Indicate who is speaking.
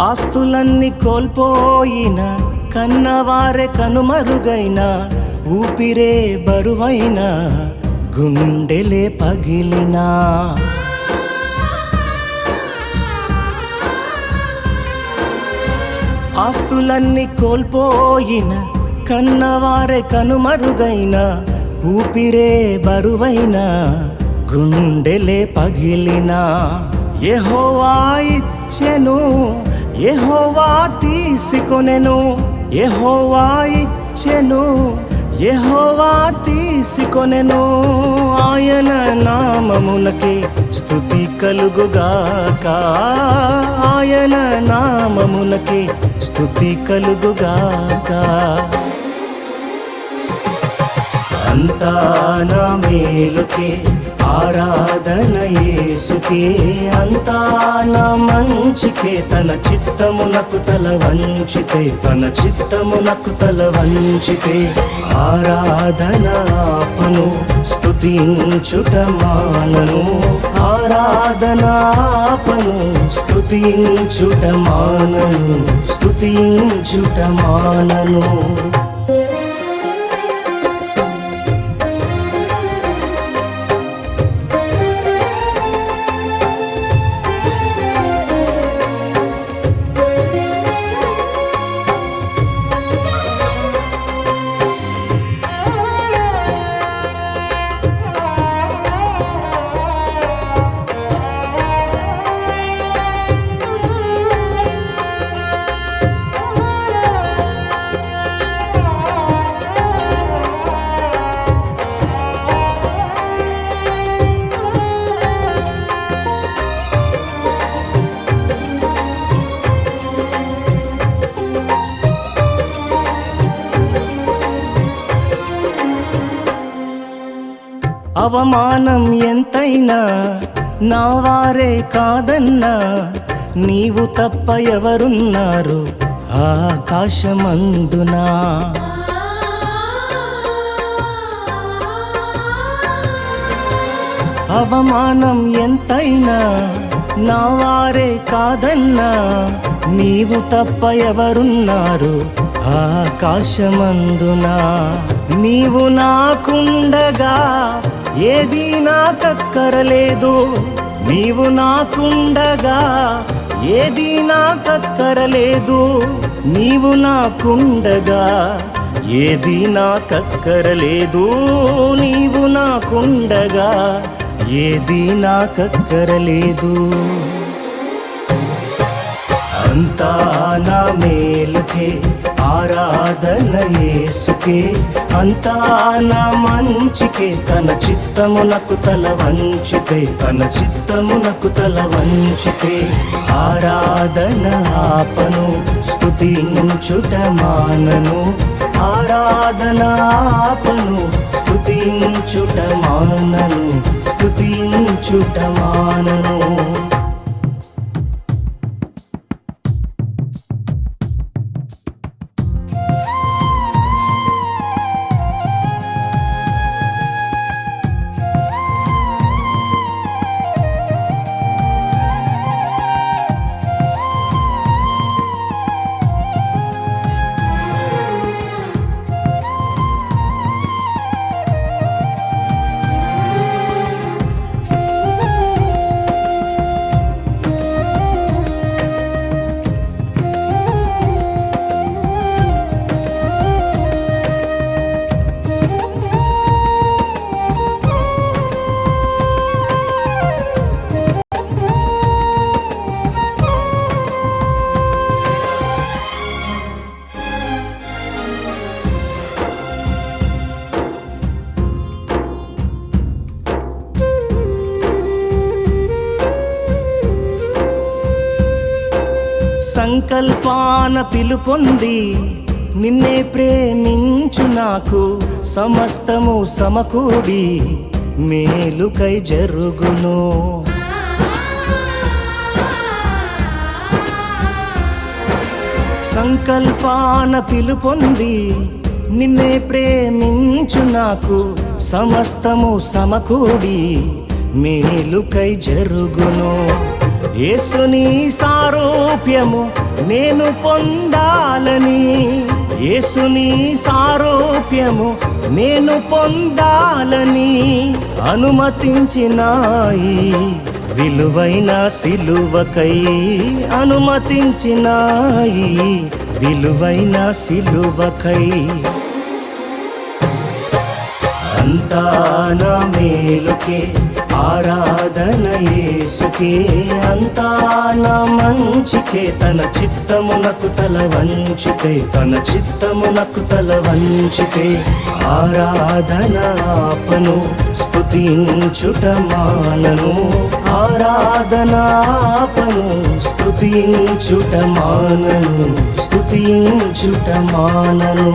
Speaker 1: ఆస్తులన్నీ కోల్పోయిన, కన్నవారే కనుమరుగైన, ఊపిరే బరువైన, గుండెలే పగిలినా, ఆస్తులన్నీ కోల్పోయిన, కన్నవారే కనుమరుగైన, ఊపిరే బరువైన, గుండెలే పగిలినా, యెహోవా ఇచ్చెను, యెహోవా తీసుకొనెను, యెహోవా ఇచ్చెను, యెహోవా తీసుకొనెను. ఆయన నామమునకే స్తుతి కలుగుగాక, ఆయన నామమునకే స్తుతి కలుగుగాక. అంతా నా మేలుకే ఆరాధన యేసుకే, అంతా నా మంచికే, తన చిత్తమునకు తల వంచితే, తన చిత్తమునకు తల వంచితే, ఆరాధన ఆపను, స్తుతించుట మానను, ఆరాధన ఆపను, స్తుతించుట మానను, స్తుతించుట మానను. అవమానం ఎంతైనా నా వారే కాదన్నా, నీవు తప్ప ఎవరున్నారు ఆకాశమందునా. అవమానం ఎంతైనా నా వారే కాదన్నా, నీవు తప్ప ఎవరున్నారు ఆకాశమందునా. నీవు నాకుండగా ఏదీ నాకక్కరలేదు, నీవు నాకుండగా ఏదీ నాకక్కరలేదు, నీవు నాకుండగా ఏదీ నాకక్కరలేదు, నీవు నాకుండగా ఏదీ నాకక్కరలేదు. అంతా నా మేలుకే ఆరాధన యేసుకే, అంతా నా మంచికే, తన చిత్తమునకు తల వంచితే, తన చిత్తమునకు తల వంచితే, ఆరాధన ఆపను, స్తుతించుట మానను, ఆరాధన ఆపను, స్తుతించుట మానను, స్తుతించుట మానను. సంకల్పాన పిలుపొంది నిన్నే ప్రేమించు నాకు, సమస్తము సమకూడి మేలుకై జరుగును. సంకల్పాన పిలుపొంది నిన్నే ప్రేమించు నాకు, సమస్తము సమకూడి మేలుకై జరుగును. యేసుని సారూప్య సారూప్యము నేను పొందాలని, యేసుని సారూప్యము నేను పొందాలని అనుమతించినాయి విలువైన సిలువకై, అనుమతించినాయి విలువైన సిలువకై. అంతా నా మేలుకే ఆరాధన యేసుకే, అంతా నా మంచికే తన చిత్తమునకు తల వంచితే, తన చిత్తమునకు తల వంచితే ఆరాధన ఆపను స్తుతించుట మానను, ఆరాధన ఆపను స్తుతించుట మానను, స్తుతించుట మానను.